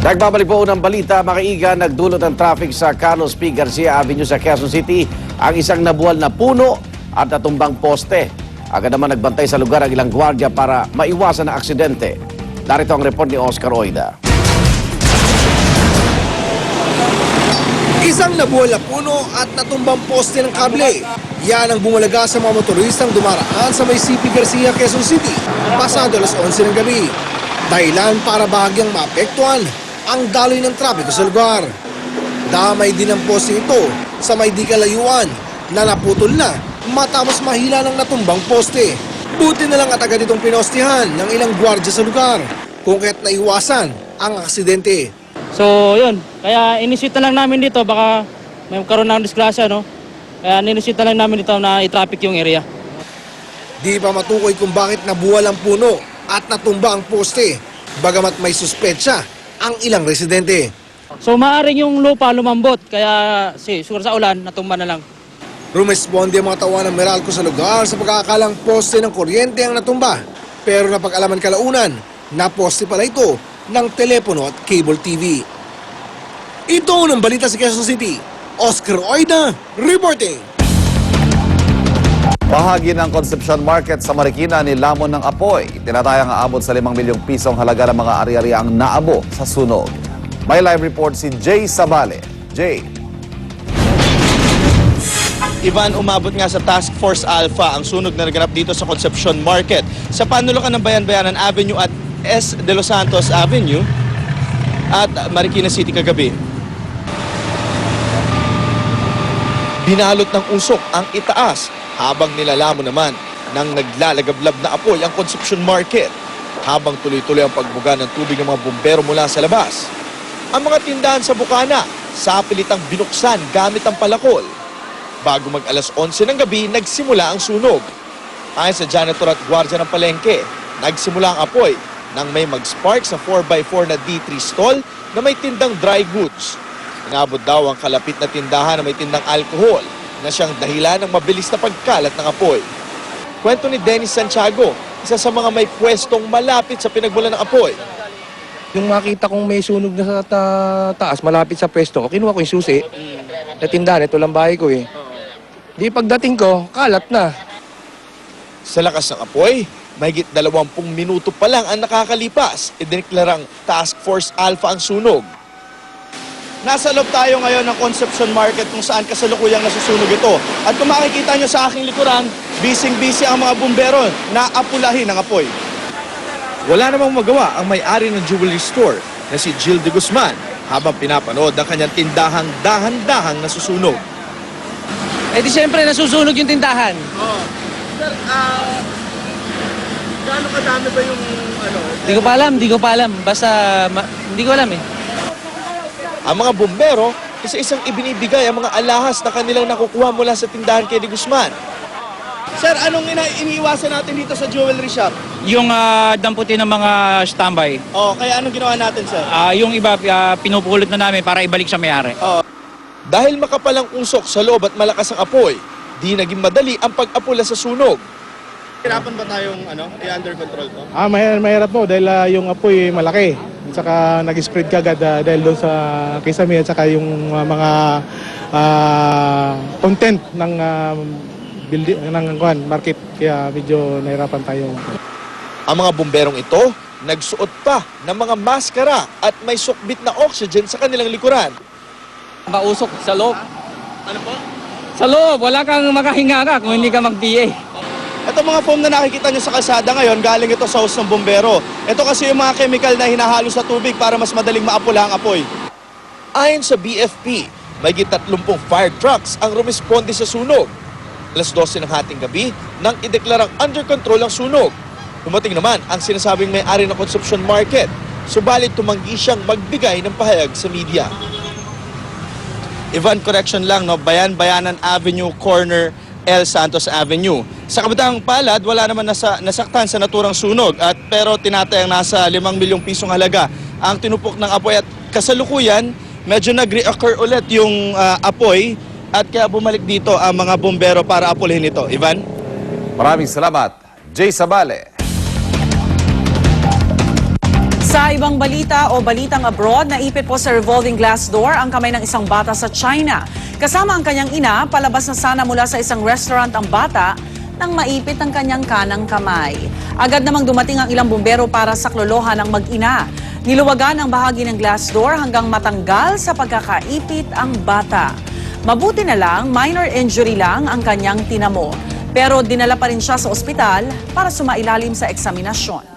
Nagbabalik po unang balita, makaiga, nagdulot ng traffic sa Carlos P. Garcia Avenue sa Quezon City ang isang nabuwal na puno at natumbang poste. Agad naman nagbantay sa lugar ang ilang gwardiya para maiwasan ang aksidente. Narito ang report ni Oscar Oida. Isang nabuwal na puno at natumbang poste ng kable. Yan ang bumalaga sa mga motoristang dumaraan sa may CP Garcia, Quezon City pasado alas 11 ng gabi. Dahilan para bahagyang maapektuhan ang daloy ng trapiko sa lugar. Damay din ang poste ito sa may di kalayuan na naputol na matapos mahila ng natumbang poste. Buti na lang at agad itong pinostihan ng ilang gwardya sa lugar kung kaya't naiwasan ang aksidente. So, yun. Kaya inisita lang namin dito, baka may karoon ng disgrasya, no? Kaya inisita lang namin dito na i-traffic yung area. Di pa matukoy kung bakit nabuwal ang puno at natumba ang poste, bagamat may suspetsya ang ilang residente. So, maaaring yung lupa lumambot, kaya siguro sa ulan, natumba na lang. Rumesponde ang mga tawa ng Meralco sa lugar sa pagkakalang poste ng kuryente ang natumba. Pero napag-alaman kalaunan, na poste pala ito ng telepono at cable TV. Ito ang balita sa Quezon City. Oscar Oida, reporting. Bahagi ng Concepcion Market sa Marikina ni lamon ng apoy. Tinatayang aabot sa 5 milyong pisong halaga ng mga ari-ari ang naabo sa sunog. May live report si Jay Sabale. Jay. Ivan, umabot nga sa Task Force Alpha ang sunog na naganap dito sa Concepcion Market sa panulukan ng Bayan-Bayanan Avenue at S. De Los Santos Avenue at Marikina City kagabi. Binalot ng usok ang itaas habang nilalamon naman ng naglalagablab na apoy ang Concepcion Market habang tuloy-tuloy ang pagbuga ng tubig ng mga bumbero mula sa labas. Ang mga tindahan sa Bukana sa pilitang binuksan gamit ang palakol. Bago mag-alas 11 ng gabi, nagsimula ang sunog. Ayon sa janitor at gwardya ng palengke, nagsimula ang apoy nang may mag-spark sa 4x4 na D3 stall na may tindang dry goods. Inabot daw ang kalapit na tindahan na may tindang alcohol na siyang dahilan ng mabilis na pagkalat ng apoy. Kwento ni Dennis Santiago, isa sa mga may pwestong malapit sa pinagmulan ng apoy. Yung makita kong may sunog na sa taas, malapit sa pwesto ko, kinuha ko yung susi. Na tindahan, ito lang bahay ko eh. Di pagdating ko, kalat na. Sa lakas ng apoy, mahigit 20 minuto pa lang ang nakakalipas. Idineklarang Task Force Alpha ang sunog. Nasa loob tayo ngayon ng Concepcion Market kung saan kasalukuyang nasusunog ito. At kung makikita nyo sa aking likuran, bising-busy ang mga bumbero na apulahin ang apoy. Wala namang magawa ang may-ari ng jewelry store na si Jill de Guzman habang pinapanood ang kanyang tindahang dahan-dahang nasusunog. Eh di siyempre, nasusunog yung tindahan. Oh. Sir, gaano kadami ba yung Di ko pa alam. Basta, hindi ko alam eh. Ang mga bumbero, isa-isang ibinibigay ang mga alahas na kanilang nakukuha mula sa tindahan kay de Guzman. Sir, anong iniiwasan natin dito sa jewelry shop? Yung damputin ng mga standby. Oh, kaya anong ginawa natin, sir? Yung iba, pinupulot na namin para ibalik sa may-ari. Dahil makapalang usok sa loob at malakas ang apoy, di naging madali ang pag-apula sa sunog. Hirapan ba tayong i-under control to? Mahirap po dahil yung apoy malaki. At saka nag-spread kagad dahil doon sa kisame at saka yung mga content ng building ng market, kaya medyo nahirapan tayo. Ang mga bumberong ito, nagsuot pa ng mga maskara at may sukbit na oxygen sa kanilang likuran. Mausok sa loob. Ano po? Sa loob, wala kang makahinga ka kung hindi ka mag-PA. Ito mga foam na nakikita nyo sa kalsada ngayon, galing ito sa hose ng bumbero. Ito kasi yung mga chemical na hinahalo sa tubig para mas madaling maapula ang apoy. Ayon sa BFP, may 30 fire trucks ang rumisponde sa sunog. Alas 12 ng hating gabi nang ideklarang under control ang sunog. Dumating naman ang sinasabing may-ari ng Concepcion Market, subalit tumanggi siyang magbigay ng pahayag sa media. Ivan, correction lang, no? Bayan-Bayanan Avenue, corner El Santos Avenue. Sa Kabatang Palad, wala naman nasaktan sa naturang sunog pero tinatayang nasa 5 milyong pisong halaga ang tinupok ng apoy at kasalukuyan medyo nag-reoccur ulit yung apoy at kaya bumalik dito ang mga bumbero para apulihin ito. Ivan? Maraming salamat, Jay Sabale. Sa ibang balita o balitang abroad, naipit po sa revolving glass door ang kamay ng isang bata sa China. Kasama ang kanyang ina, palabas na sana mula sa isang restaurant ang bata nang maipit ang kanyang kanang kamay. Agad namang dumating ang ilang bumbero para saklolohan ang mag-ina. Niluwagan ang bahagi ng glass door hanggang matanggal sa pagkakaipit ang bata. Mabuti na lang, minor injury lang ang kanyang tinamo. Pero dinala pa rin siya sa ospital para sumailalim sa eksaminasyon.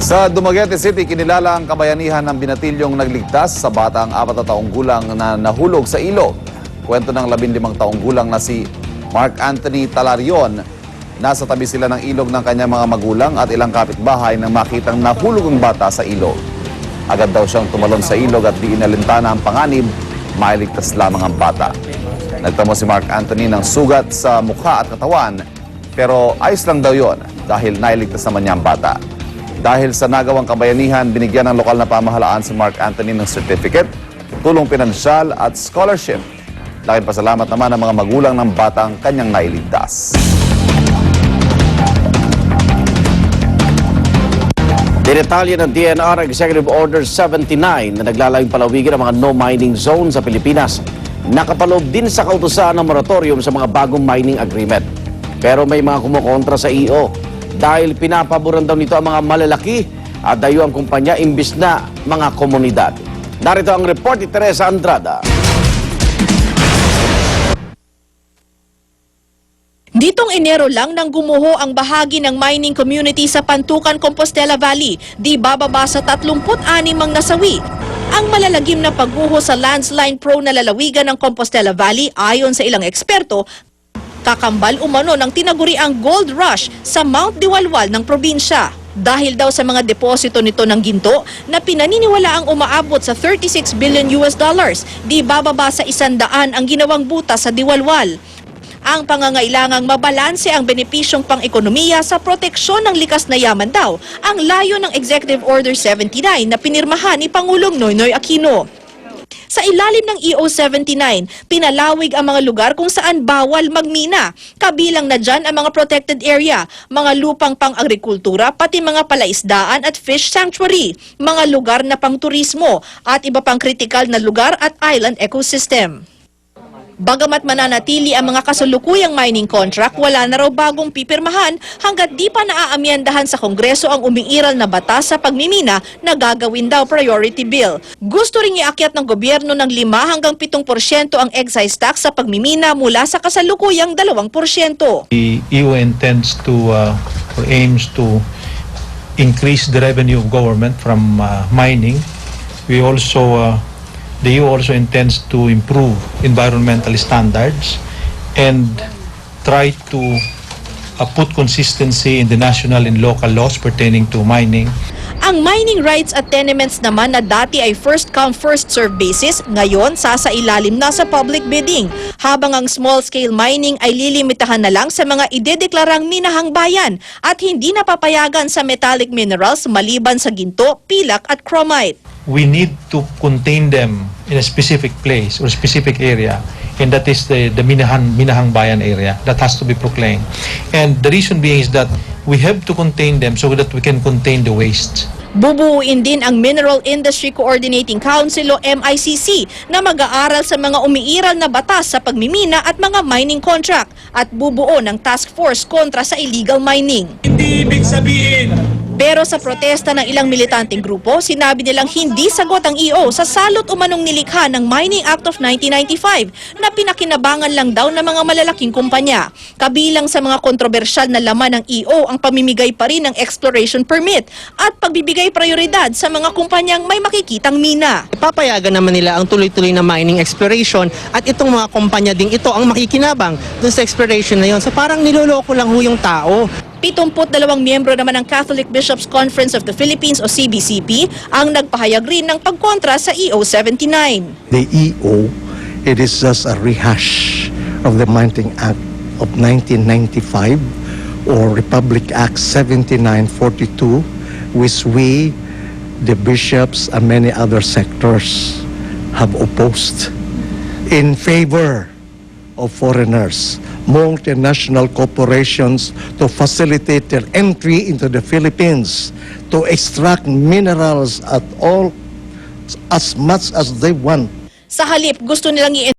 Sa Dumaguete City, kinilala ang kabayanihan ng binatilyong nagligtas sa batang 4 na taong gulang na nahulog sa ilog. Kwento ng 15 taong gulang na si Mark Anthony Talarion. Nasa tabi sila ng ilog ng kanyang mga magulang at ilang kapitbahay nang makitang nahulog ang bata sa ilog. Agad daw siyang tumalon sa ilog at di inalintana ang panganib, mailigtas lamang ang bata. Nagtamo si Mark Anthony ng sugat sa mukha at katawan, pero ayos lang daw yon dahil nailigtas naman niya ang bata. Dahil sa nagawang kabayanihan, binigyan ng lokal na pamahalaan si Mark Anthony ng certificate, tulong pinansyal at scholarship. Laking pasalamat naman ang mga magulang ng batang kanyang nailigtas. Dinetalya ng DNR Executive Order 79 na naglalayong palawigin ang mga no mining zone sa Pilipinas. Nakapaloob din sa kautusan ng moratorium sa mga bagong mining agreement. Pero may mga kumukontra sa EO dahil pinapaboran daw nito ang mga malalaki at dayuang kumpanya imbis na mga komunidad. Narito ang report ni Teresa Andrada. Ditong Enero lang nang gumuho ang bahagi ng mining community sa Pantukan, Compostela Valley, di bababa sa 36 ang nasawi. Ang malalagim na pagguho sa landslide prone na lalawigan ng Compostela Valley ayon sa ilang eksperto, kakambal umano ng tinaguriang gold rush sa Mount Diwalwal ng probinsya. Dahil daw sa mga deposito nito ng ginto na pinaniniwala ang umaabot sa $36 billion, di bababa sa 100 ang ginawang butas sa Diwalwal. Ang pangangailangang mabalanse ang benepisyong pang-ekonomiya sa proteksyon ng likas na yaman daw ang layo ng Executive Order 79 na pinirmahan ni Pangulong Noynoy Aquino. Sa ilalim ng EO 79, pinalawig ang mga lugar kung saan bawal magmina. Kabilang na dyan ang mga protected area, mga lupang pang-agrikultura, pati mga palaisdaan at fish sanctuary, mga lugar na pang-turismo at iba pang kritikal na lugar at island ecosystem. Bagamat mananatili ang mga kasalukuyang mining contract, wala na raw bagong pipirmahan hanggat di pa naaamyendahan sa Kongreso ang umiiral na batas sa pagmimina na gagawin daw priority bill. Gusto ring iakyat ng gobyerno ng 5 hanggang 7% ang excise tax sa pagmimina mula sa kasalukuyang 2%. The EU intends to or aims to increase the revenue of government from mining. The EU also intends to improve environmental standards and try to put consistency in the national and local laws pertaining to mining. Ang mining rights at tenements naman na dati ay first-come, first-served basis, ngayon sasailalim na sa public bidding. Habang ang small-scale mining ay lilimitahan na lang sa mga idedeklarang minahang bayan at hindi napapayagan sa metallic minerals maliban sa ginto, pilak at chromite. We need to contain them in a specific place or specific area, and that is the Minahang Bayan area that has to be proclaimed. And the reason being is that we have to contain them so that we can contain the waste. Bubuuin din ang Mineral Industry Coordinating Council o MICC na mag-aaral sa mga umiiral na batas sa pagmimina at mga mining contract at bubuo ng task force kontra sa illegal mining. Hindi ibig sabihin Pero sa protesta ng ilang militanteng grupo, sinabi nilang hindi sagot ang EO sa salot umanong nilikha ng Mining Act of 1995 na pinakinabangan lang daw ng mga malalaking kumpanya. Kabilang sa mga kontrobersyal na laman ng EO ang pamimigay pa rin ng exploration permit at pagbibigay prioridad sa mga kumpanyang may makikitang mina. Papayagan naman nila ang tuloy-tuloy na mining exploration at itong mga kumpanya ding ito ang makikinabang dun sa exploration na yon. So parang niloloko lang ho yung tao. 72 miyembro naman ng Catholic Bishops Conference of the Philippines o CBCP ang nagpahayag rin ng pagkontra sa EO 79. The EO, it is just a rehash of the Mining Act of 1995 or Republic Act 7942, which we, the bishops and many other sectors have opposed in favor of foreigners multinational corporations to facilitate their entry into the Philippines to extract minerals at all as much as they want. Sa halip, gusto nilang